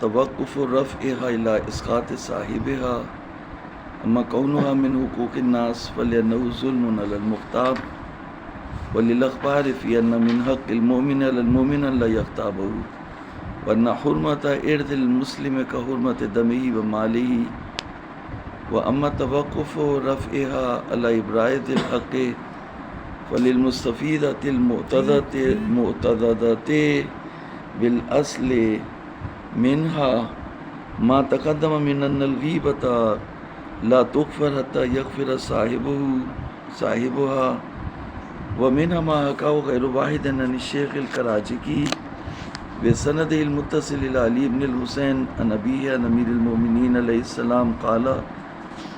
توقف رفعها إلى إسقاط صاحبها أما كونها من حقوق الناس فلأنه ظلم على المغتاب وللأخبار في أن من حق المؤمن على المؤمن أن لا يغتابه وأن حرمة إرث المسلم كحرمة دمه وماله وأما توقف رفعها على إبراز الحق فللمستفيدة المعتضدة بالأصل منها ما تقدم من أن الغيبة لا تغفر حتى يغفر صاحبها ومنها ما حكاه غير واحد عن الشيخ الكراچی بسند المتصل إلى علي بن الحسين عن أبيه عن أمير المؤمنين عليه السلام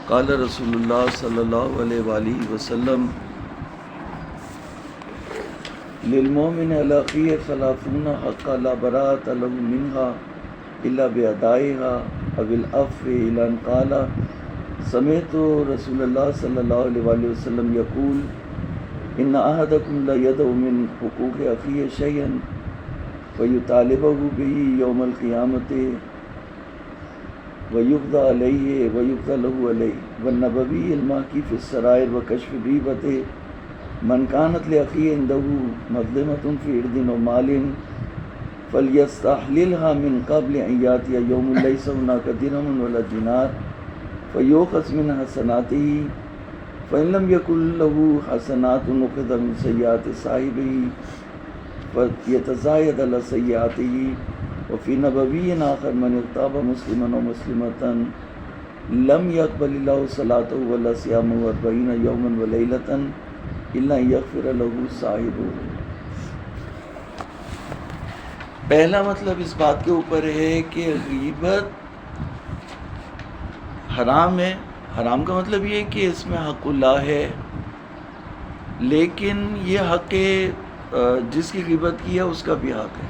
قال رسول الله صلى الله عليه وآله وسلم للمؤمن على أخيه 30 حقا لا براءة له منها إلا بأدائها أو العفو إلى أن قال سمعت رسول الله صلى الله عليه وآله وسلم يقول إن أحدكم لا يدع من حقوق أخيه شيئا فيطالبه به يوم القيامة ويقضى عليه ويقضى له عليه والنبوي المحكي في السرائر وكشف غيبته من كانت لأخيه عنده مظلمة في إرض ومال فليستحللها من قبل أن يأتي يوم ليس هناك درهم ولا دينار فيؤخذ من حسناته فإن لم يكن له حسنات أخذ من سيئات صاحبه فيتزايد على سيئاته وفي نبوي آخر من اغتاب مسلما ومسلمة لم يقبل الله صلاته ولا صيامه 40 يوما وليلة إلا أن يغفر له صاحبه. پہلا مطلب اس بات کے اوپر ہے کہ غیبت حرام ہے. حرام کا مطلب یہ ہے کہ اس میں حق اللہ ہے، لیکن یہ حق جس کی غیبت کی ہے اس کا بھی حق ہے.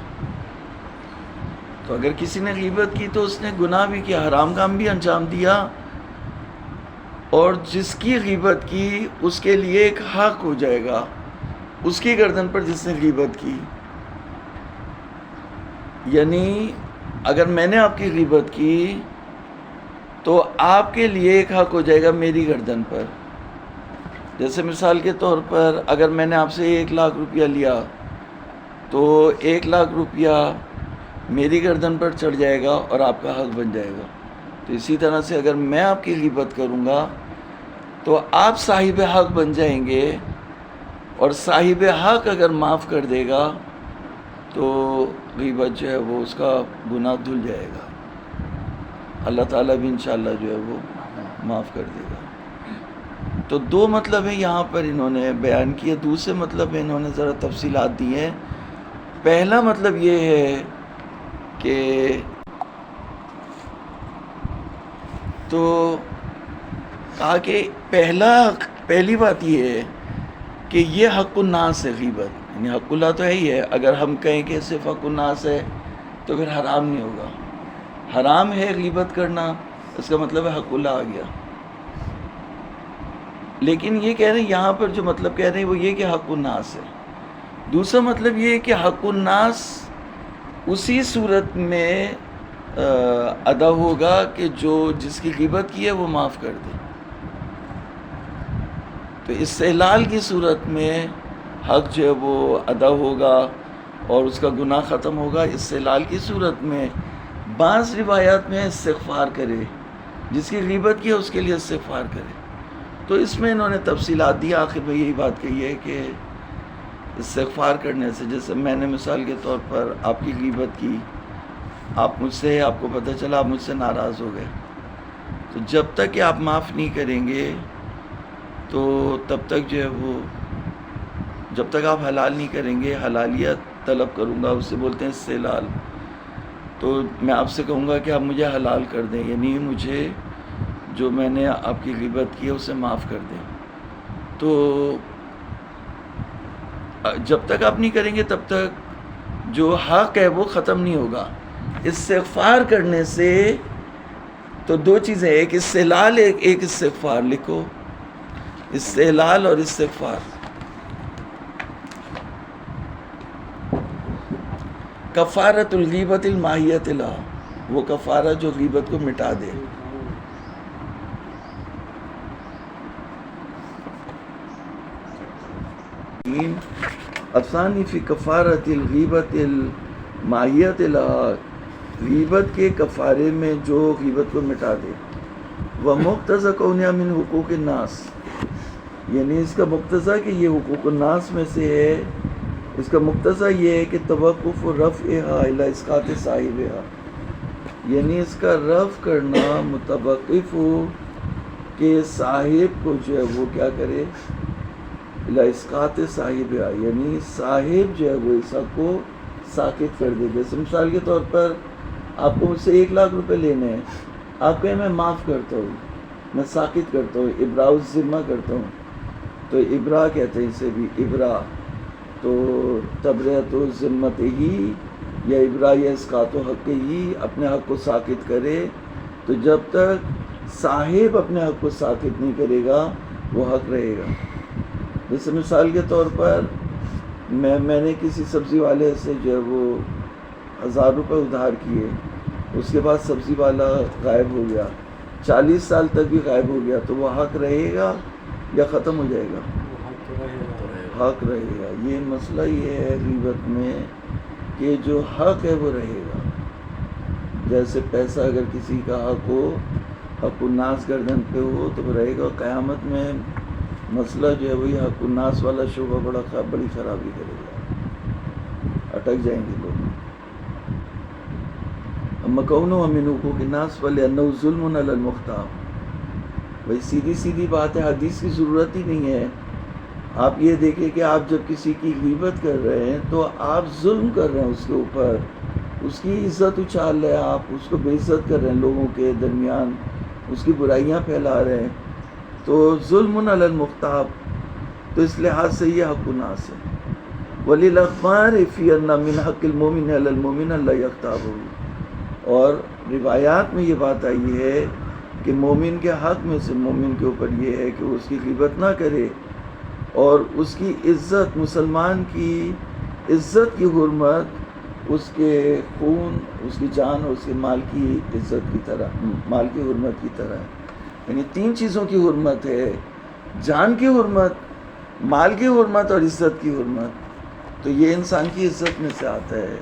تو اگر کسی نے غیبت کی تو اس نے گناہ بھی کیا، حرام کام بھی انجام دیا، اور جس کی غیبت کی اس کے لیے ایک حق ہو جائے گا اس کی گردن پر جس نے غیبت کی. یعنی اگر میں نے آپ کی غیبت کی تو آپ کے لیے ایک حق ہو جائے گا میری گردن پر. جیسے مثال کے طور پر اگر میں نے آپ سے 1 لاکھ روپیہ لیا تو 1 لاکھ روپیہ میری گردن پر چڑھ جائے گا اور آپ کا حق بن جائے گا. تو اسی طرح سے اگر میں آپ کی غیبت کروں گا تو آپ صاحب حق بن جائیں گے، اور صاحب حق اگر معاف کر دے گا تو غیبت جو ہے وہ اس کا گناہ دھل جائے گا. اللہ تعالیٰ بھی انشاءاللہ جو ہے وہ معاف کر دے گا. تو 2 مطلب ہیں یہاں پر انہوں نے بیان کیے. دوسرے مطلب میں انہوں نے ذرا تفصیلات دی ہیں. پہلا مطلب یہ ہے کہ تو کہا کہ پہلی بات یہ ہے کہ یہ حق الناس ہے غیبت، یعنی حق اللہ تو ہے ہی ہے. اگر ہم کہیں کہ صرف حق الناس ہے تو پھر حرام نہیں ہوگا. حرام ہے غیبت کرنا، اس کا مطلب ہے حق اللہ آ گیا. لیکن یہ کہہ رہے ہیں یہاں پر جو مطلب کہہ رہے ہیں وہ یہ کہ حق الناس ہے. دوسرا مطلب یہ ہے کہ حق الناس اسی صورت میں ادا ہوگا کہ جو جس کی غیبت کی ہے وہ معاف کر دے. تو استحلال کی صورت میں حق جو ہے وہ ادا ہوگا اور اس کا گناہ ختم ہوگا. استحلال کی صورت میں بعض روایات میں استغفار کرے، جس کی غیبت کی ہے اس کے لیے استغفار کرے. تو اس میں انہوں نے تفصیلات دی. آخر میں یہی بات کہی ہے کہ استغفار کرنے سے، جیسے میں نے مثال کے طور پر آپ کی غیبت کی، آپ مجھ سے، آپ کو پتہ چلا آپ مجھ سے ناراض ہو گئے، تو جب تک کہ آپ معاف نہیں کریں گے تو تب تک جو ہے وہ، جب تک آپ حلال نہیں کریں گے، حلالیت طلب کروں گا، اسے بولتے ہیں استحلال. تو میں آپ سے کہوں گا کہ آپ مجھے حلال کر دیں، یعنی مجھے جو میں نے آپ کی غیبت کی ہے اسے معاف کر دیں. تو جب تک آپ نہیں کریں گے تب تک جو حق ہے وہ ختم نہیں ہوگا. استغفار کرنے سے تو 2 چیزیں، ایک استحلال، ایک استغفار. لکھو استحلال اور استغفار. کفارۃ الغیبۃ الماہیۃ لا، وہ کفارہ جو غیبت کو مٹا دے. افسانی فی کفارت الغیبت الماہیت غیبت کے کفارے میں جو غیبت کو مٹا دے. وہ مقتضی کونیا من حقوق الناس، یعنی اس کا مقتضی کہ یہ حقوق الناس میں سے ہے. اس کا مقتضی یہ ہے کہ توقف و رفعہا الی اسقاط صاحبہا، یعنی اس کا رفع کرنا متوقف ہو کہ صاحب کو جو ہے وہ کیا کرے، الی اسقاط صاحبہا، یعنی صاحب جو ہے وہ اس حق کو ساقط کر دے. جیسے مثال کے طور پر آپ کو مجھ سے 1,00,000 روپے لینے ہیں، آپ کہیں میں معاف کرتا ہوں، میں ساقط کرتا ہوں، ابراء الذمہ کرتا ہوں. تو ابراء کہتے ہیں اسے بھی، ابراء تو تبرئۃ الذمت ہی یا ابراء یا اسقاط و حق ہی، اپنے حق کو ساقط کرے. تو جب تک صاحب اپنے حق کو ساقط نہیں کرے گا وہ حق رہے گا. جیسے مثال کے طور پر میں نے کسی سبزی والے سے جو ہے وہ 1,000 روپے ادھار کیے، اس کے بعد سبزی والا غائب ہو گیا، 40 سال تک بھی غائب ہو گیا، تو وہ حق رہے گا یا ختم ہو جائے گا؟ حق رہے گا. یہ مسئلہ یہ ہے غیبت میں کہ جو حق ہے وہ رہے گا. جیسے پیسہ اگر کسی کا حق ہو، حق الناس گردن پہ ہو تو وہ رہے گا. قیامت میں مسئلہ جو ہے وہی حق الناس والا شعبہ بڑی خرابی کرے گا، اٹک جائیں گے لوگ. اما کونہ من حقوق الناس فلأنہ ظلم علی المختار، بھائی سیدھی سیدھی بات ہے، حدیث کی ضرورت ہی نہیں ہے. آپ یہ دیکھیں کہ آپ جب کسی کی غیبت کر رہے ہیں تو آپ ظلم کر رہے ہیں اس کے اوپر، اس کی عزت اچھال رہے ہیں، آپ اس کو بے عزت کر رہے ہیں، لوگوں کے درمیان اس کی برائیاں پھیلا رہے ہیں. تو ظلم علی المختاب، تو اس لحاظ سے یہ حق الناس ہے. وَلِلْأَخْبَارِ فِي أَنَّ مِنْ حَقِّ الْمُؤْمِنِ عَلَى الْمُؤْمِنِ أَلَّا يَغْتَابَهُ، اور روایات میں یہ بات آئی ہے کہ مومن کے حق میں سے مومن کے اوپر یہ ہے کہ وہ اس کی غیبت نہ کرے، اور اس کی عزت، مسلمان کی عزت کی حرمت اس کے خون، اس کی جان اور اس کے مال کی عزت کی طرح، مال کی حرمت کی طرح ہے. یعنی 3 چیزوں کی حرمت ہے، جان کی حرمت، مال کی حرمت اور عزت کی حرمت. تو یہ انسان کی عزت میں سے آتا ہے.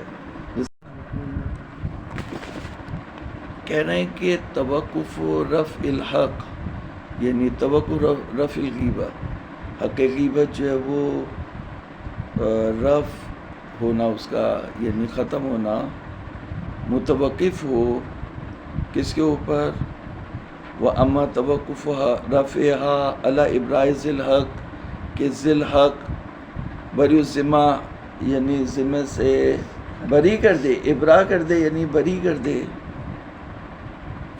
کہہ رہے ہیں کہ توقف و رفع الحق، یعنی توقف رفع الغیبہ، حق غیبت جو ہے وہ رفع ہونا، اس کا یعنی ختم ہونا متوقف ہو کس کے اوپر؟ وَأَمَّا تَوَقُّفُهَا رَفْعِهَا عَلَى إِبْرَاءِ ذِي الْحَقِّ، کہ ذی الحق بری الذمہ، یعنی ذمہ سے بری کر دے، ابراء کر دے یعنی بری کر دے.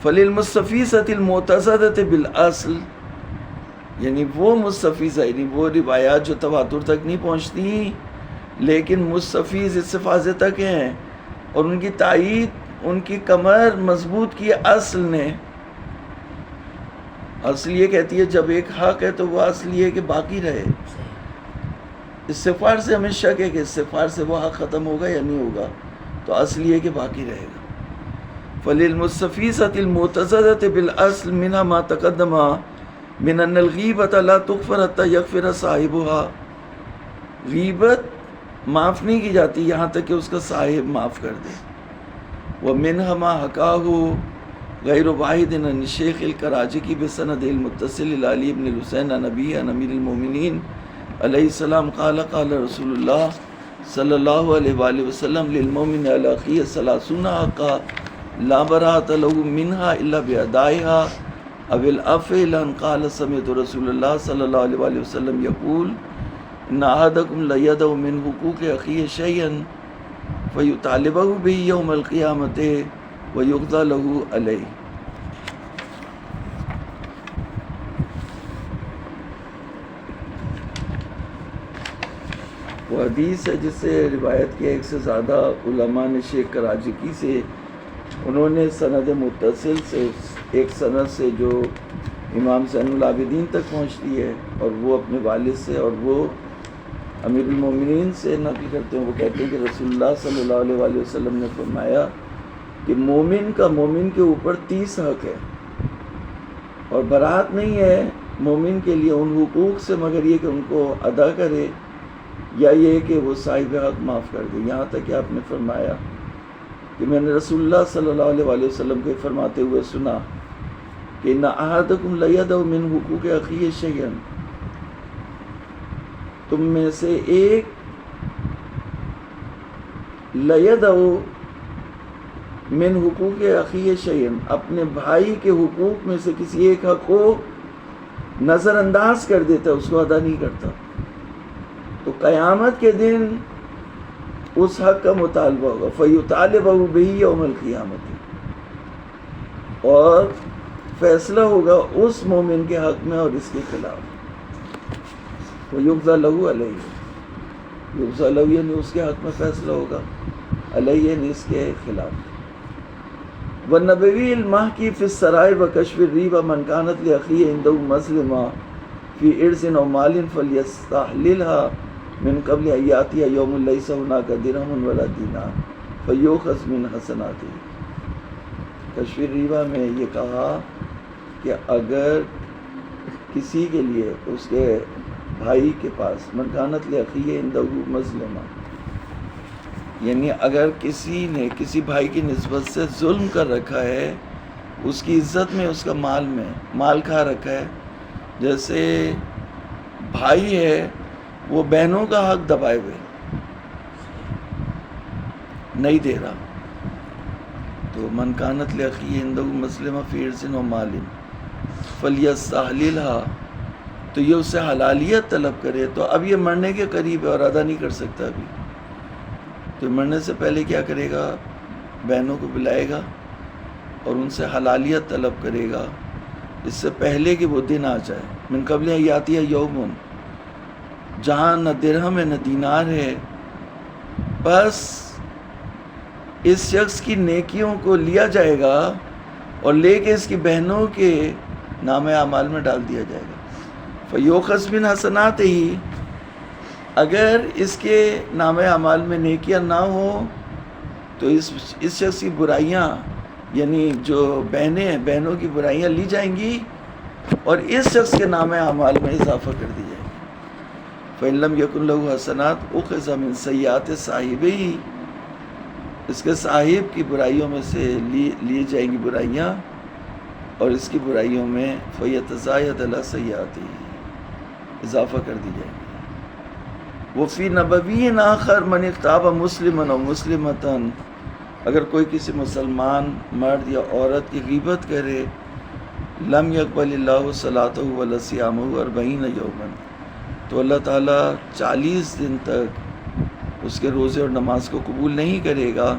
فَلِلْمُسْتَفِيضَةِ الْمُعْتَزَدَةِ بِالْأَصْلِ، یعنی وہ مستفیضہ، یعنی وہ روایات جو تواتر تک نہیں پہنچتی لیکن مستفیض اس سے فاضح تک ہیں، اور ان کی تائید، ان کی کمر مضبوط کی اصل نے. اصل یہ کہتی ہے جب ایک حق ہے تو وہ اصل یہ ہے کہ باقی رہے. استغفار سے ہمیں شک ہے کہ استغفار سے وہ حق ختم ہوگا یا نہیں ہوگا، تو اصل یہ کہ باقی رہے گا. فَلِلْمُسْتَفِيضَةِ الْمُعْتَزَدَةِ بِالْأَصْلِ مِنْهَا مَا تَقَدَّمَ مِنْ أَنَّ الْغِيبَةَ لَا تُغْفَرُ حَتَّى يَغْفِرَ صَاحِبُهَا، غیبت معاف نہیں کی جاتی یہاں تک کہ اس کا صاحب معاف کر دے. وَمِنْهَا مَا حَكَاهُ غیر واحد عن الشیخ الکراجکی بسند المتصل الى علی بن الحسین نبی امیر المومنین علیہ السلام قال قال رسول اللہ صلی اللہ علیہ وآلہ وسلم للمومن علی اخیہ 30 حقا لا براءۃ له منها الا بادائها او العفو لن قال سمعت رسول اللہ صلی اللہ علیہ وآلہ وسلم یقول ان احدکم لیدع من حقوق اخیہ شیئا فیطالبہ به یوم القیامۃ وَيُقْضَى لَهُ عَلَيْهِ. وہ حدیث ہے جس سے روایت کی ایک سے زیادہ علماء نے شیخ کراجکی سے، انہوں نے سند متصل سے، ایک سند سے جو امام زین العابدین تک پہنچتی ہے، اور وہ اپنے والد سے اور وہ امیر المومنین سے نقل کرتے ہیں. وہ کہتے ہیں کہ رسول اللہ صلی اللہ علیہ وآلہ وسلم نے فرمایا کہ مومن کا مومن کے اوپر 30 حق ہے، اور برات نہیں ہے مومن کے لیے ان حقوق سے مگر یہ کہ ان کو ادا کرے یا یہ کہ وہ صاحب حق معاف کر دے. یہاں تک کہ آپ نے فرمایا کہ میں نے رسول اللہ صلی اللہ علیہ وآلہ وسلم کو فرماتے ہوئے سنا کہ ان احدکم لیدع من حقوق اخیہ شیئا، تم میں سے ایک لیدع من حقوق اخیہ شیئا، اپنے بھائی کے حقوق میں سے کسی ایک حق کو نظر انداز کر دیتا، اس کو ادا نہیں کرتا، تو قیامت کے دن اس حق کا مطالبہ ہوگا، فَيُطَالِبَهُ بِهِ يَوْمَ الْقِيَامَةِ، اور فیصلہ ہوگا اس مومن کے حق میں اور اس کے خلاف. وَيُقْضَى لَهُ عَلَيْهِ، يُقْضَى لَهُ یعنی اس کے حق میں فیصلہ ہوگا، علیہ یعنی اس کے خلاف. وَالنَّبَوِيُّ الْمَحْكِي فِي السَّرَائِرِ وَكَشْفِ الرِّيبَةِ مَنْ كَانَتْ لِأَخِيهِ عِنْدَهُ مَظْلِمَةٌ فِي عِرْضٍ أَوْ مَالٍ فَلْيَسْتَحْلِلْهَا من قبل ان یأتی یوم لیس ہناک درہم ولا دینار فیؤخذ من حسناتہ. کشف الریبہ میں یہ کہا کہ اگر کسی کے لیے اس کے بھائی کے پاس من کانت لأخیہ عندہ مظلمہ، یعنی اگر کسی نے کسی بھائی کی نسبت سے ظلم کر رکھا ہے، اس کی عزت میں، اس کا مال میں مال کھا رکھا ہے، جیسے بھائی ہے وہ بہنوں کا حق دبائے ہوئے نہیں دے رہا، تو من کانت لأخیہ عندہ مظلمہ فی عرض و مال فلیستحللھا، تو یہ اس سے حلالیت طلب کرے. تو اب یہ مرنے کے قریب ہے اور ادا نہیں کر سکتا ابھی، تو مرنے سے پہلے کیا کرے گا؟ بہنوں کو بلائے گا اور ان سے حلالیت طلب کرے گا اس سے پہلے کہ وہ دن آ جائے. من قبل ان یاتی یوم، جہاں نہ درہم ہے نہ دینار ہے، بس اس شخص کی نیکیوں کو لیا جائے گا اور لے کے اس کی بہنوں کے نام اعمال میں ڈال دیا جائے گا. فیؤخذ من حسناتہ، اگر اس کے نام اعمال میں نیکیاں نہ ہوں تو اس شخص کی برائیاں، یعنی جو بہنیں ہیں بہنوں کی برائیاں لی جائیں گی اور اس شخص کے نام اعمال میں اضافہ کر دی جائے گی. فَإِن لَمْ يَكُنْ لَهُ حَسَنَاتٌ أُخِذَ مِنْ سَيِّئَاتِ صَاحِبِهِ، اس کے صاحب کی برائیوں میں سے لی جائیں گی برائیاں اور اس کی برائیوں میں فَيَتَزَايَدَ عَلَىٰ سَيِّئَاتِهِ، اضافہ کر دی جائے گی. وَفِي نَبَوِيٍّ آخَرَ مَنِ اغْتَابَ مُسْلِمًا أَوْ مُسْلِمَةً، اگر کوئی کسی مسلمان مرد یا عورت کی غیبت کرے، لم يقبل اللہ صلاتہ ولا صیامہ 40 یوما، تو اللہ تعالیٰ 40 دن تک اس کے روزے اور نماز کو قبول نہیں کرے گا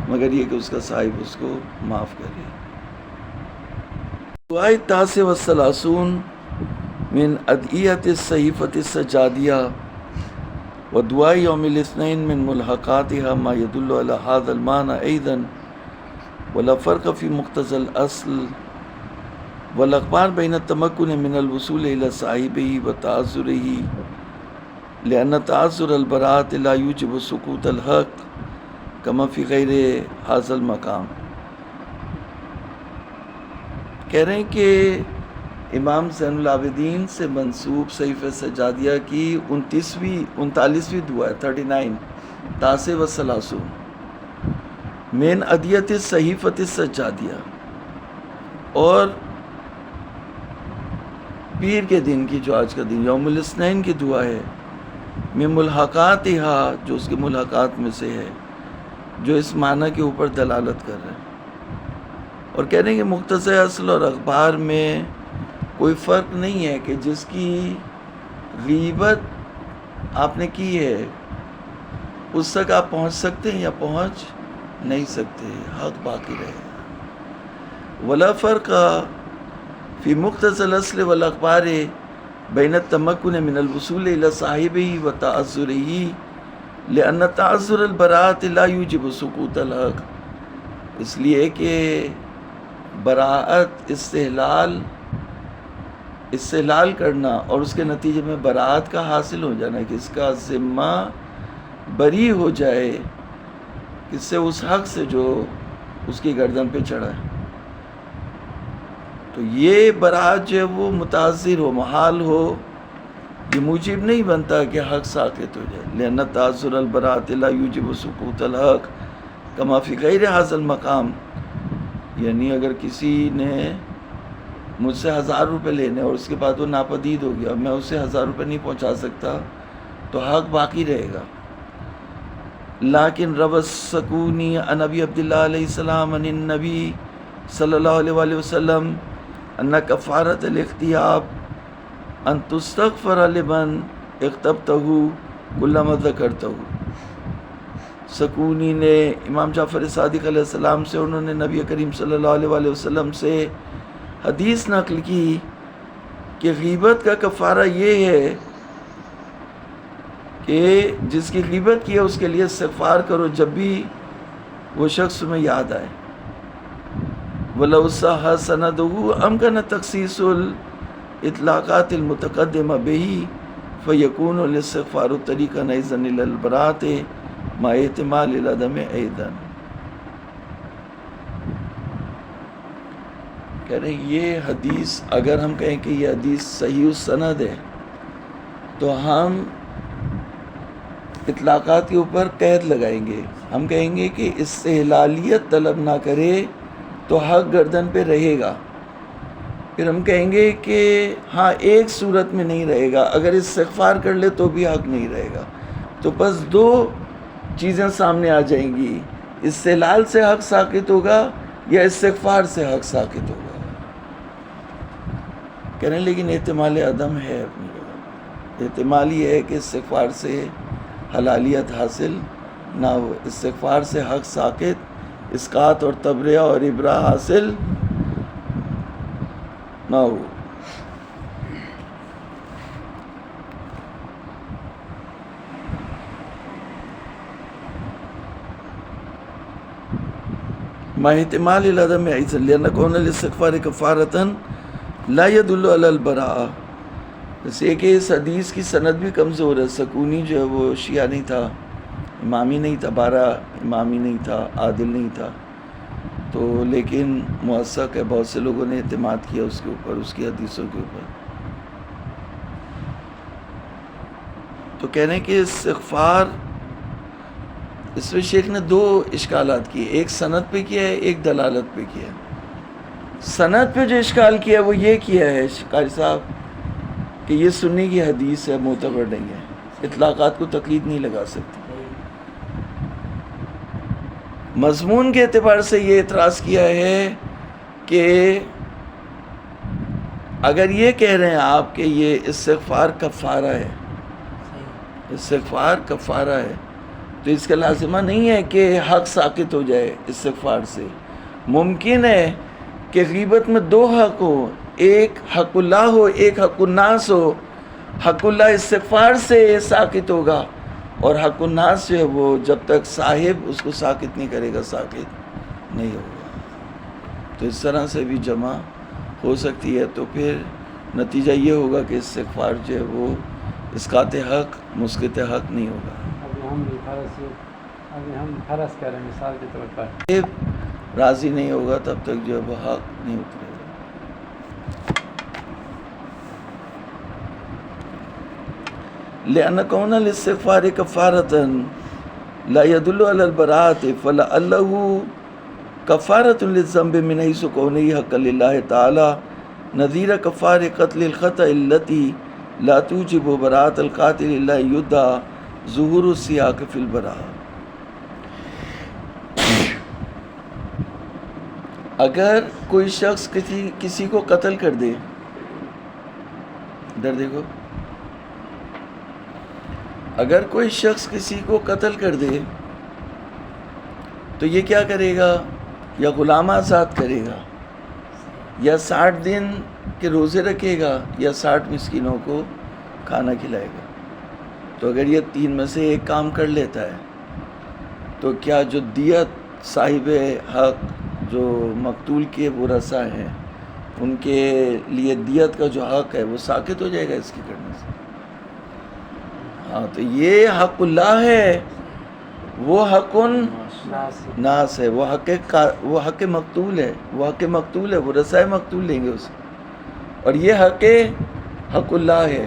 مگر یہ کہ اس کا صاحب اس کو معاف کرے. دعائے 9 والثلاثون من ادعیۃ الصحیفۃ السجادیہ و دعاء یوم الاثنین من ملحقاتها ما يدل على هذا المعنى ايضا ولا فرق في مقتضى الاصل والاخبار بین التمکن من الوصول الى صاحبه وتعذره لان تعذر البراءة لا يوجب سقوط الحق كما في غیر هذا المقام. کہہ رہے ہیں کہ امام زین العابدین سے منسوب صحیفہ سجادیہ کی 39ویں دعا ہے 39 9 والثلاثون من ادعیۃ الصحیفۃ السجادیہ، اور پیر کے دن کی جو آج کا دن یوم الاثنین کی دعا ہے، من ملحقاتہا جو اس کے ملحقات میں سے ہے، جو اس معنی کے اوپر دلالت کر رہے ہیں، اور کہہ رہے ہیں کہ مختصر اصل اور اخبار میں کوئی فرق نہیں ہے کہ جس کی غیبت آپ نے کی ہے اس تک آپ پہنچ سکتے ہیں یا پہنچ نہیں سکتے، حق باقی رہے. ولا فرق فی مقتضى الاصل والاخبار بین التمکن من الوصول الى صاحبه وتعذره لان تعذر البراءة لا يوجب سقوط الحق، اس لیے کہ براءت استحلال کرنا اور اس کے نتیجے میں براءت کا حاصل ہو جانا، کہ اس کا ذمہ بری ہو جائے، اس سے اس حق سے جو اس کی گردن پہ چڑھا ہے. تو یہ برات جو ہے وہ متاثر ہو، محال ہو، یہ موجب نہیں بنتا کہ حق ساقط ہو جائے. لأن تأثر البراءة لا يوجب سقوط الحق كما في غیر هذا المقام. یعنی اگر کسی نے مجھ سے 1000 روپے لینے اور اس کے بعد وہ ناپدید ہو گیا، میں اسے 1000 روپے نہیں پہنچا سکتا، تو حق باقی رہے گا. لیکن روى السکونی عن ابی عبداللہ علیہ السلام عن النبی صلی اللہ علیہ وآلہ وسلم ان کفارۃ الاغتیاب ان تستغفر لمن اغتبته کلما ذکرته. سکونی نے امام جعفر صادق علیہ السلام سے، انہوں نے نبی کریم صلی اللہ علیہ وآلہ وسلم سے حدیث نقل کی کہ غیبت کا کفارہ یہ ہے کہ جس کی غیبت کی ہے اس کے لیے استغفار کرو جب بھی وہ شخص میں یاد آئے. وَلَوْ صَحَّ سَنَدُهُ أَمْكَنَ تَخْصِيصُ الْإِطْلَاقَاتِ الْمُتَقَدِّمَةِ بِهِ فَيَكُونُ الْإِسْتِغْفَارُ طَرِيقًا أَيْضًا إِلَى الْبَرَاءَةِ مَعَ احتمال العدم أيضًا. کہہ رہے ہیں یہ حدیث، اگر ہم کہیں کہ یہ حدیث صحیح السند ہے تو ہم اطلاقات کے اوپر قید لگائیں گے. ہم کہیں گے کہ استحلالیت طلب نہ کرے تو حق گردن پہ رہے گا. پھر ہم کہیں گے کہ ہاں ایک صورت میں نہیں رہے گا، اگر استغفار کر لے تو بھی حق نہیں رہے گا. تو بس 2 چیزیں سامنے آ جائیں گی، استحلال سے حق ساقط ہوگا یا استغفار سے حق ساقط ہوگا. کہہ رہے ہیں لیکن احتمال عدم ہے اپنی جگہ. احتمال یہ ہے کہ استغفار سے حلالیت حاصل نہ ہو، استغفار سے حق ساقط، اسقاط اور تبرئہ اور ابراء حاصل نہ ہو. ما احتمال العدم ایسا لأن کون الاستغفار کفارتاً لا يدل على البراءة. اس لیے کہ اس حدیث کی سند بھی کمزور ہے. سکونی جو ہے وہ شیعہ نہیں تھا، امامی نہیں تھا، 12 امامی نہیں تھا، عادل نہیں تھا. تو لیکن موثق ہے، بہت سے لوگوں نے اعتماد کیا اس کے اوپر، اس کی حدیثوں کے اوپر. تو کہنے ہیں کہ استغفار، اس میں شیخ نے 2 اشکالات کیے، ایک سند پہ کیا ہے، ایک دلالت پہ کیا ہے. سند پہ جو اشکال کیا ہے وہ یہ کیا ہے قاری صاحب کہ یہ سنی کی حدیث ہے، معتبر نہیں ہے، اطلاقات کو تقلید نہیں لگا سکتی. مضمون کے اعتبار سے یہ اعتراض کیا ہے کہ اگر یہ کہہ رہے ہیں آپ کہ یہ استغفار کفارہ ہے، استغفار کفارہ ہے، تو اس کا لازمہ نہیں ہے کہ حق ساقط ہو جائے استغفار سے. ممکن ہے کہ غیبت میں 2 حق ہو، ایک حق اللہ ہو، ایک حق الناس ہو. حق اللہ استغفار سے ساقط ہوگا اور حق الناس جو ہے وہ جب تک صاحب اس کو ساقط نہیں کرے گا ساقط نہیں ہوگا. تو اس طرح سے بھی جمع ہو سکتی ہے. تو پھر نتیجہ یہ ہوگا کہ استغفار جو ہے وہ اسقاط حق مسقط حق نہیں ہوگا. ابھی ہم فرض کر رہے ہیں مثال کے طور پر، راضی نہیں ہوگا تب تک جو ہے وہ حق نہیں اترے گا. لأن كون الاستغفار كفارة لا يدل على البراءة فلعله كفارة للذنب من حيث كونه حقا لله تعالى نظير كفارة قتل الخطأ التي لا توجب براءة القاتل إلا يدعى ظهور السياق في البراءة. اگر کوئی شخص کسی کو قتل کر دے، ادھر دیکھو، اگر کوئی شخص کسی کو قتل کر دے تو یہ کیا کرے گا؟ یا غلام آزاد کرے گا، یا 60 دن کے روزے رکھے گا، یا 60 مسکینوں کو کھانا کھلائے گا. تو اگر یہ 3 میں سے ایک کام کر لیتا ہے تو کیا جو دیت صاحب حق جو مقتول کے ورثہ ہیں ان کے لیے دیت کا جو حق ہے وہ ساقط ہو جائے گا اس کے کرنے سے؟ ہاں، تو یہ حق اللہ ہے وہ حقن ناس ناس ہے، وہ حق مقتول ہے، وہ حق مقتول ہے، وہ رسائے مقتول لیں گے اسے، اور یہ حق اللہ ہے۔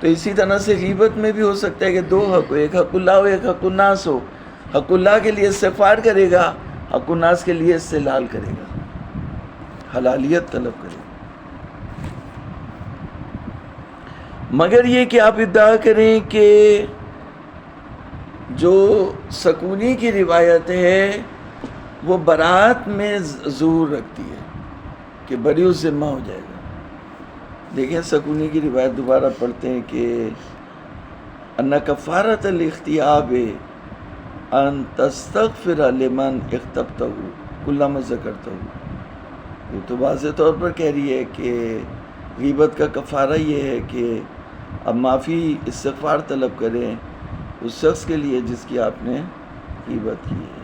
تو اسی طرح سے غیبت میں بھی ہو سکتا ہے کہ دو حق ہو، ایک حق اللہ ہو، ایک حق الناس ہو۔ حق اللہ کے لیے استغفار کرے گا، حق الناس کے لیے استحلال کرے گا، حلالیت طلب کرے گا۔ مگر یہ کہ آپ ادعا کریں کہ جو سکونی کی روایت ہے وہ برات میں ظہور رکھتی ہے کہ بری الذمہ ہو جائے گا۔ دیکھیں سکونی کی روایت دوبارہ پڑھتے ہیں کہ ان کفارۃ الاغتیاب ان تستغفر لمن اغتبتہ کلما ذکرتہ۔ یہ تو واضح طور پر کہہ رہی ہے کہ غیبت کا کفارہ یہ ہے کہ اب معافی استغفار طلب کریں اس شخص کے لیے جس کی آپ نے غیبت کی ہے۔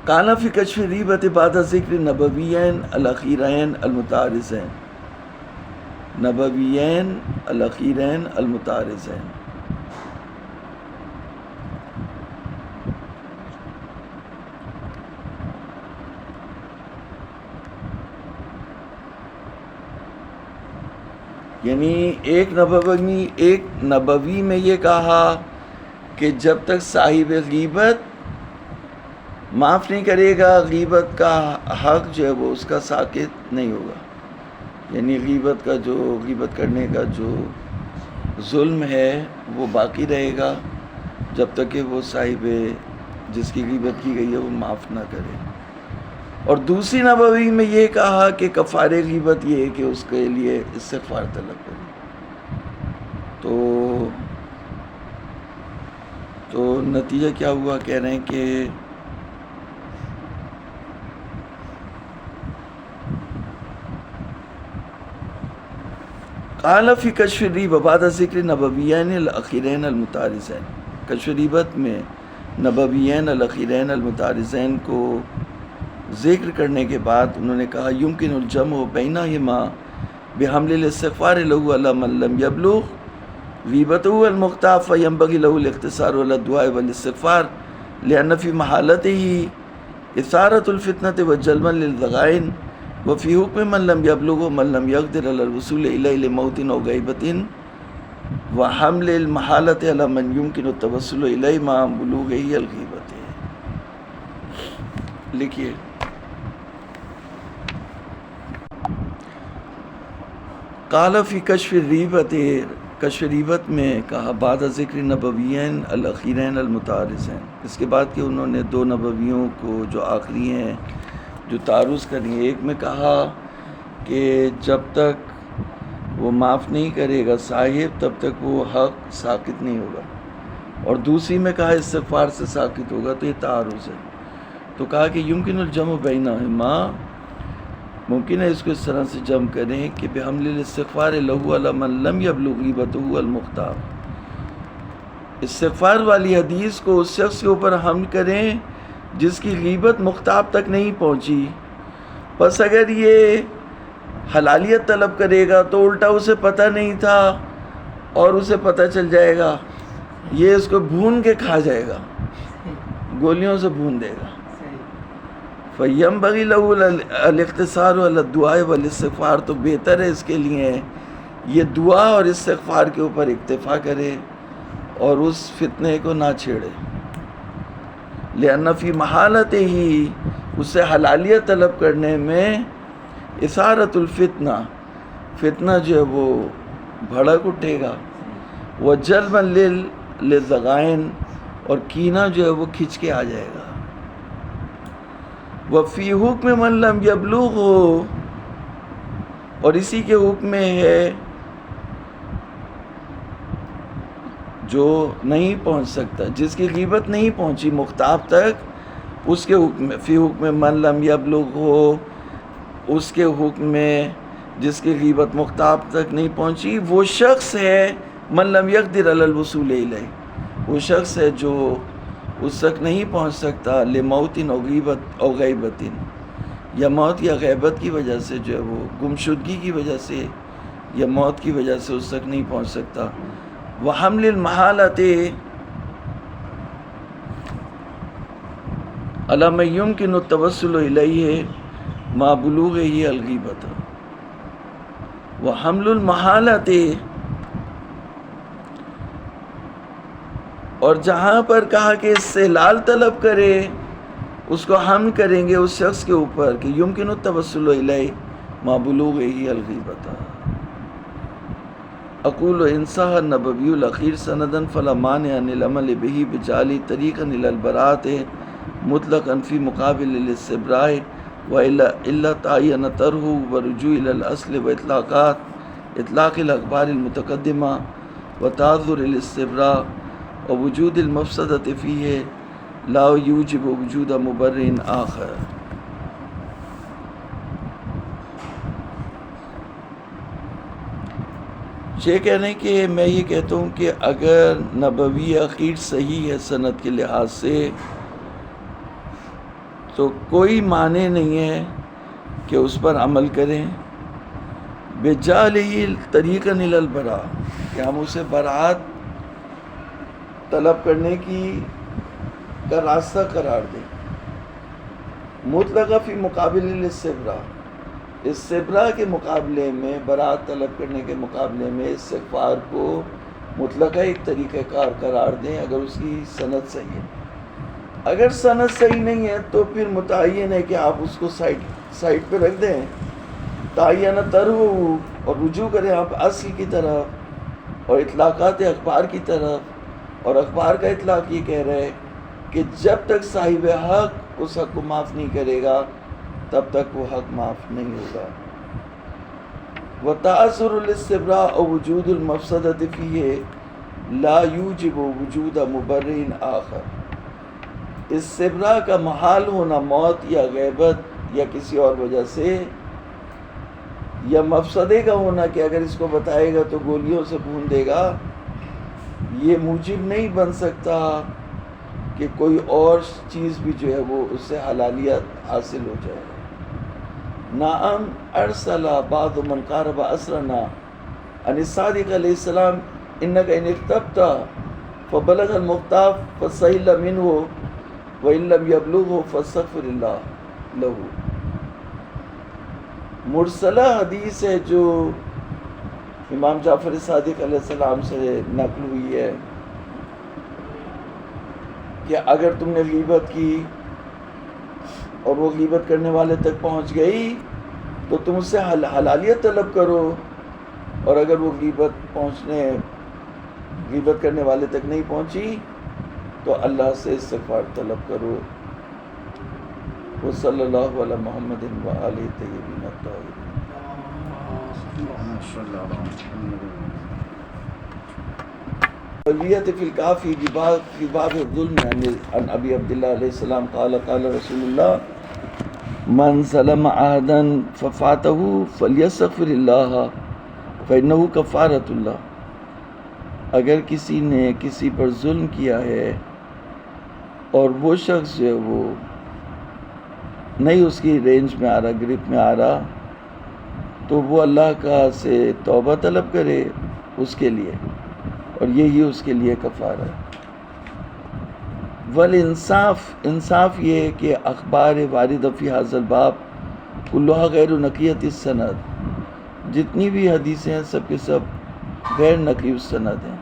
کانا فی کشف ریبت بعد ذکر نبویین الاخیرین المتعارضین، نبویین الاخیرین المتعارضین۔ یعنی ایک نبوی میں یہ کہا کہ جب تک صاحب غیبت معاف نہیں کرے گا غیبت کا حق جو ہے وہ اس کا ساقط نہیں ہوگا، یعنی غیبت کرنے کا جو ظلم ہے وہ باقی رہے گا جب تک کہ وہ صاحب جس کی غیبت کی گئی ہے وہ معاف نہ کرے۔ اور دوسری نبوی میں یہ کہا کہ کفارِ غیبت یہ ہے کہ اس کے لیے استغفار طلب کرے۔ تو نتیجہ کیا ہوا؟ کہہ رہے ہیں کہ قال فی کشف الریبۃ بعد ذکر نبویین الاخیرین المتعارضین، کشف ریبت میں نبویین الاخیرین المتعارضین کو ذکر کرنے کے بعد انہوں نے کہا یمکن الجمع بینہما بحمل الاستغفار له علی من لم یبلغ غیبته المغتاب فینبغی له الاقتصار علی الدعاء والاستغفار لأن فی محالته اثارۃ الفتنة وجلبا للضغائن وفی حکم من لم یبلغ من لم یقدر علی الوصول الیہ لموت او غیبۃ وحمل المحالة علی من یمکن التوصل الیہ مع بلوغہ الغیبۃ۔ لکھیے قال فی کشف الریبۃ، کشف ریبت میں کہا بعد ذکر نبویین الاخیرین المتعارضین، اس کے بعد کہ انہوں نے دو نبویوں کو جو آخری ہیں جو تعارض کریں، ایک میں کہا کہ جب تک وہ معاف نہیں کرے گا صاحب تب تک وہ حق ساقط نہیں ہوگا، اور دوسری میں کہا استغفار سے ساقط ہوگا، تو یہ تعارض ہے۔ تو کہا کہ یمکن الجمع بینہما، ممکن ہے اس کو اس طرح سے جمع کریں کہ بحمل الاستغفار له علی من لم یبلغ غیبته المغتاب، استغفار والی حدیث کو اس شخص کے اوپر حمل کریں جس کی غیبت مغتاب تک نہیں پہنچی۔ پس اگر یہ حلالیت طلب کرے گا تو الٹا اسے پتہ نہیں تھا اور اسے پتہ چل جائے گا، یہ اس کو بھون کے کھا جائے گا، گولیوں سے بھون دے گا۔ فَيَنبَغِي لَهُ الْاِقْتِصَارُ عَلَى الدُّعَاءِ وَالِاسْتِغْفَارِ، تو بہتر ہے اس کے لیے یہ دعا اور استغفار کے اوپر اکتفا کرے اور اس فتنے کو نہ چھیڑے۔ لِأَنَّ فِي مَحَالَتِهِ، اس سے حلالیت طلب کرنے میں اثارۃ الفتنہ، فتنہ جو ہے وہ بھڑک اٹھے گا، وَجَلْبًا لِلضَّغَائِن، اور کینہ جو ہے وہ کھنچ کے آ جائے گا۔ وفی حکم من لم یبلغ، اور اسی کے حکم میں ہے جو نہیں پہنچ سکتا، جس کی غیبت نہیں پہنچی مغتاب تک، اس کے حکم میں فی حکم من لم یبلغ ہو، اس کے حکم میں جس کی غیبت مغتاب تک نہیں پہنچی وہ شخص ہے من لم یقدر علی الوصول الیہ، وہ شخص ہے جو اس تک نہیں پہنچ سکتا لموت او غیبت، یا موت یا غیبت کی وجہ سے جو ہے وہ گمشدگی کی وجہ سے یا موت کی وجہ سے اس تک نہیں پہنچ سکتا. وحمل المحالۃ علی ما یمکن التوسل الیہ ما بلوغہ الغیبۃ. وحمل المحالۃ، اور جہاں پر کہا کہ استحلال طلب کرے اس کو ہم کریں گے اس شخص کے اوپر کہ یمکن التوسل الیہ ما بلوغہ الغیبۃ. اقول ان صح النبوی الاخیر سندا فلا مانع عن العمل به بجعل طریقا الى البراءة مطلقا في مقابل الاستبراء والا تعین طرحه ورجوع الى الاصل واطلاق الاخبار المتقدمه وتعذر الاستبراء ووجود المفسدة فيه لا يوجب وجود مبرر آخر. یہ کہنے کہ میں یہ کہتا ہوں کہ اگر نبوی اخیر صحیح ہے سند کے لحاظ سے تو کوئی معنی نہیں ہے کہ اس پر عمل کریں بجعلہ طریقا الی البراء، کہ ہم اسے براءت طلب کرنے کی کا راستہ قرار دیں. مطلقہ فی مقابل الاستبراء، استبراء کے مقابلے میں، براءت طلب کرنے کے مقابلے میں استغفار کو مطلقہ ایک طریقہ کار قرار دیں اگر اس کی سند صحیح ہے. اگر سند صحیح نہیں ہے تو پھر متعین ہے کہ آپ اس کو سائٹ پہ رکھ دیں، تعین طرح، اور رجوع کریں آپ اصل کی طرف اور اطلاقات اخبار کی طرف. اور اخبار کا اطلاق یہ کہہ رہے کہ جب تک صاحب حق اس حق کو معاف نہیں کرے گا تب تک وہ حق معاف نہیں ہوگا. وتعذر الاستبراء اور وجود المفسدۃ فیہ لا یوجب وجود مبرر آخر. استبراء کا محال ہونا موت یا غیبت یا کسی اور وجہ سے، یا مفسدے کا ہونا کہ اگر اس کو بتائے گا تو گولیوں سے بھون دے گا، یہ موجب نہیں بن سکتا کہ کوئی اور چیز بھی جو ہے وہ اس سے حلالیت حاصل ہو جائے. نعم ارسل بعض من قارب اسرنا ان الصادق علیہ السلام انک ان اغتبت فبلغ المغتاب فسئل منہ وان لم یبلغه فاستغفر اللہ لہ. مرسلہ حدیث ہے جو امام جعفر صادق علیہ السلام سے نقل ہوئی ہے کہ اگر تم نے غیبت کی اور وہ غیبت کرنے والے تک پہنچ گئی تو تم اس سے حلالیت طلب کرو، اور اگر وہ غیبت کرنے والے تک نہیں پہنچی تو اللہ سے استغفار طلب کرو. وصلی اللہ علی محمد وآلہ الطیبین الطاہرین. الویت فی الکافی فی باب الظلم عن ابی عبداللہ علیہ السلام قال قال رسول اللہ من ظلم عہدا ففاتہ فلیستغفر اللہ فإنہ کفارۃ اللہ. اگر کسی نے کسی پر ظلم کیا ہے اور وہ شخص جو ہے وہ نہیں اس کی رینج میں آ رہا، گرپ میں آ رہا، تو وہ اللہ کا سے توبہ طلب کرے اس کے لیے، اور یہی اس کے لیے کفارہ ہے. انصاف یہ ہے کہ اخبار وارد فی ھذا الباب کلھا غیر نقیۃ السند، جتنی بھی حدیثیں ہیں سب کے سب غیر نقی السند ہیں.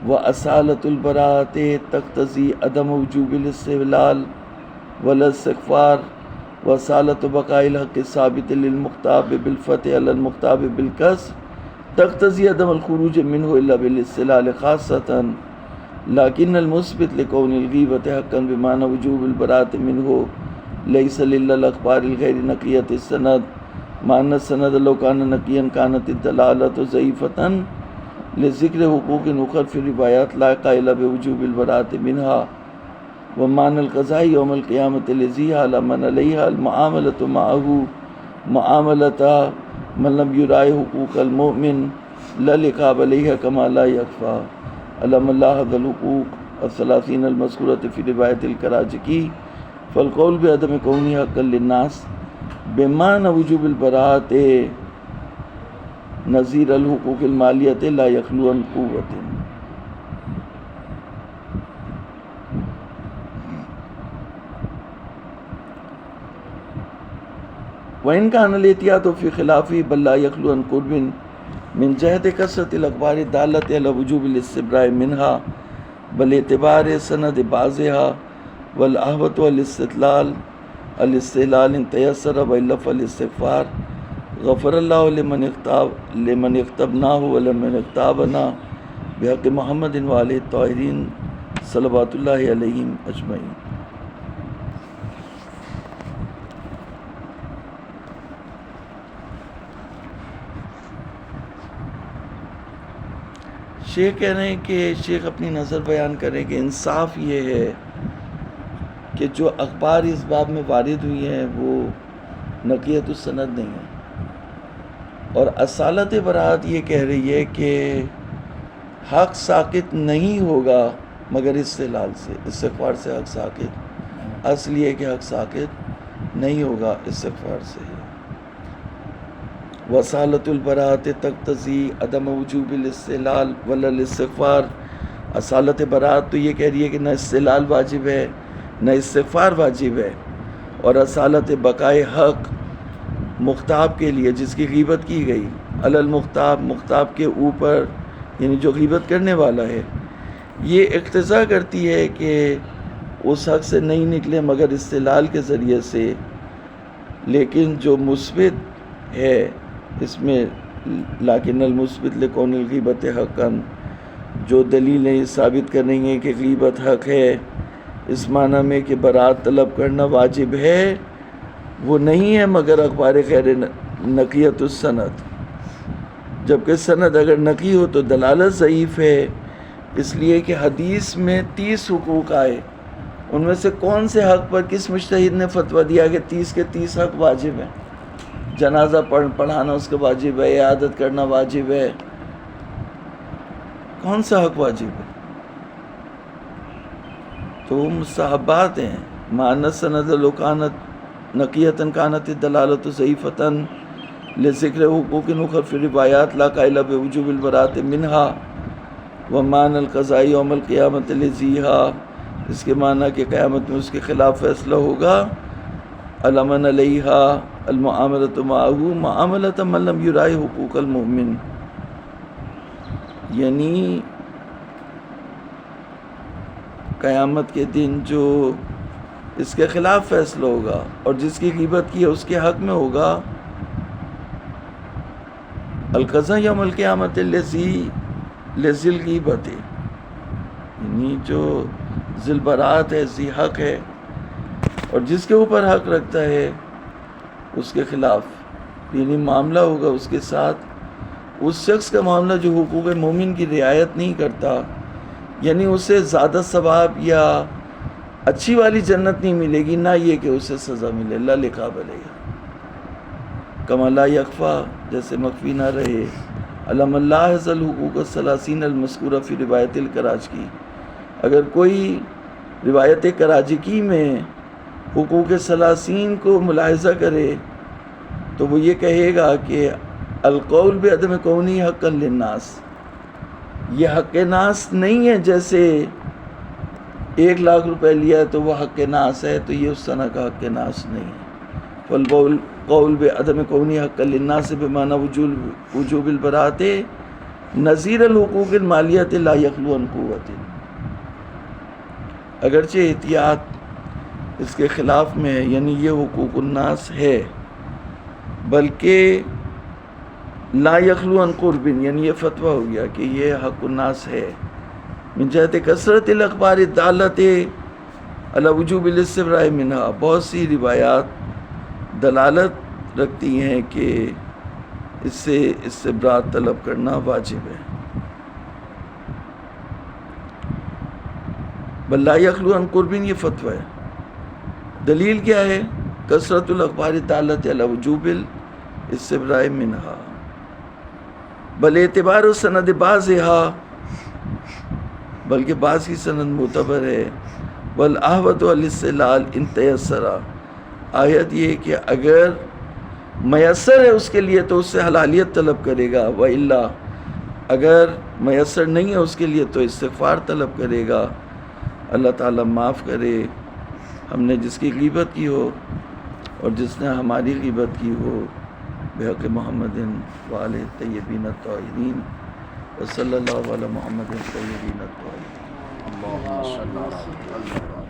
وَأَصَالَةُ الْبَرَاءَةِ تَقْتَضِي عَدَمَ وُجُوبِ الِاسْتِحْلَالِ وَلَا الِاسْتِغْفَارِ وَأَصَالَةُ بَقَاءِ الْحَقِّ الثَّابِتِ لِلْمُغْتَابِ بِالْفَتْحِ عَلَى الْمُغْتَابِ بِالْكَسْرِ تَقْتَضِي عَدَمَ الْخُرُوجِ مِنْهُ إِلَّا بِالِاسْتِحْلَالِ خَاصَّةً لَكِنَّ الْمُثْبِتَ لِكَوْنِ الْغِيبَةِ حَقًّا بِمَعْنَى وُجُوبِ الْبَرَاءَةِ مِنْهُ لَيْسَ لِلْأَخْبَارِ الْغَيْرِ نَقِيَّةِ السَّنَدِ مع أن السند لو كان نقيا كانت الدلالة ضعيفة لذكر حقوق أخرى في الروايات لا قائل بوجوب البراءة منها. ومعنى القضاء يوم القيامة الذي على من عليها المعاملة معه معاملة من لم يراعي حقوق المؤمن لا العقاب عليها كما لا يخفى علم الله هذا الحقوق الثلاثين المذكورة في رواية الكراجكي فالقول بعدم كونه حقا للناس بمعنى وجوب البراءة نظیر الحقوق المالیت لا یخلو عن قوت. وَإِنْ كَانَ الْإِحْتِيَاطُ فِي خِلَافِهِ بَلْ لَا يَخْلُو عَنْ قُرْبٍ مِنْ جَهَةِ كَثْرَةِ الْأَخْبَارِ الدَّالَّةِ عَلَى وُجُوبِ الِاسْتِبْرَاءِ مِنْهَا بِاعْتِبَارِ سَنَدِ بَعْضِهَا وَالْأَحْوَطُ الاستدلال إن تيسر وإلا فالاستغفار. غفر الله لمن اغتبناه ولمن اغتابنا بحق محمد وآله الطاهرين صلوات الله عليهم أجمعين. شیخ کہہ رہے ہیں کہ شیخ اپنی نظر بیان کریں کہ انصاف یہ ہے کہ جو اخبار اس باب میں وارد ہوئی ہیں وہ نقیت السند نہیں ہے، اور اصالت برات یہ کہہ رہی ہے کہ حق ساقط نہیں ہوگا مگر استحلال سے، استغفار سے حق ساقط. اصل یہ کہ حق ساقط نہیں ہوگا استغفار سے. وصالت البراءت تقتضی عدم وجوب الاستحلال ولا الاستغفار. اصالت برات تو یہ کہہ رہی ہے کہ نہ استحلال واجب ہے نہ استغفار واجب ہے، اور اصالت بقائے حق مغتاب کے لیے جس کی غیبت کی گئی، علی المغتاب، مغتاب کے اوپر یعنی جو غیبت کرنے والا ہے، یہ اقتضا کرتی ہے کہ اس حق سے نہیں نکلے مگر استحلال کے ذریعے سے. لیکن جو مثبت ہے اس میں لیکن المثبت لکون الغیبت حقا، جو دلیلیں یہ ثابت کر رہی ہیں کہ غیبت حق ہے اس معنی میں کہ برات طلب کرنا واجب ہے، وہ نہیں ہے مگر اخبار غیر نقیت السند. جبکہ سند اگر نقی ہو تو دلالت ضعیف ہے، اس لیے کہ حدیث میں 30 حقوق آئے، ان میں سے کون سے حق پر کس مجتہد نے فتویٰ دیا کہ 30 کے 30 حق واجب ہیں؟ جنازہ پڑھانا اس کا واجب ہے، عیادت کرنا واجب ہے، کون سا حق واجب ہے؟ تو وہ مستحبات ہیں. معنی سند لو کانت نقیتاً کانت الدلالت ضعیفتاً لذکر حقوق اخر فی روایات لا قائل بوجوب البراءۃ منہا ومعنی القضاء یوم القیامۃ لذیہا. اس کے معنی کہ قیامت میں اس کے خلاف فیصلہ ہوگا. علمن علیہا المعاملۃ معہ معاملۃ من لم یراعی حقوق المؤمن، یعنی قیامت کے دن جو اس کے خلاف فیصلہ ہوگا اور جس کی غیبت کی ہے اس کے حق میں ہوگا. القضاء یوم القیامت لذی الغیبت، یعنی جو ذی البراءت ہے، ذی حق ہے، اور جس کے اوپر حق رکھتا ہے اس کے خلاف یعنی معاملہ ہوگا اس کے ساتھ. اس شخص کا معاملہ جو حقوق مومن کی رعایت نہیں کرتا، یعنی اسے زیادہ ثواب یا اچھی والی جنت نہیں ملے گی، نہ یہ کہ اسے سزا ملے. لا لقاب علیہ کما لا یخفا، جیسے مخفی نہ رہے. علم اللہ حضل حقوق الثلاثین المذکورہ فی روایت الکراچکی، اگر کوئی روایت کراچکی میں حقوق ثلاثین کو ملاحظہ کرے تو وہ یہ کہے گا کہ القول بعدم کونی حقا للناس، یہ حق ناس نہیں ہے. جیسے 1 لاکھ روپے لیا تو وہ حق ناس ہے، تو یہ اس طرح کا حق ناس نہیں ہے. فالقول بعدم کونی حق للناس بمعنی وجوب البراءۃ نظیر الحقوق المالیۃ لا یخلو عن قوت. اگرچہ احتیاط اس کے خلاف میں ہے، یعنی یہ حقوق الناس ہے، بلکہ لا یخلو عن قرب، یعنی یہ فتویٰ ہو گیا کہ یہ حق الناس ہے. من جہت کثرت الاخبار الدالۃ علی وجوب الاستبراء منہا، بہت سی روایات دلالت رکھتی ہیں کہ اس سے استبراء طلب کرنا واجب ہے. بل لا یخلو عن قرب، یہ فتویٰ ہے. دلیل کیا ہے؟ کثرت الاخبار الدالۃ علی وجوب الاستبراء منہا بل اعتبار سند بعضها، بلکہ بعض کی سند معتبر ہے. والاحوط الاستحلال ان تیسر، آیت یہ کہ اگر میسر ہے اس کے لیے تو اس سے حلالیت طلب کرے گا، وَإِلَّا اگر میسر نہیں ہے اس کے لیے تو استغفار طلب کرے گا۔ اللہ تعالیٰ معاف کرے ہم نے جس کی غیبت کی ہو اور جس نے ہماری غیبت کی ہو، بحق محمد وآلہ الطیبین الطاہرین وصلی اللہ علی محمد الطیبین الطاہرین۔ اللهم صل على محمد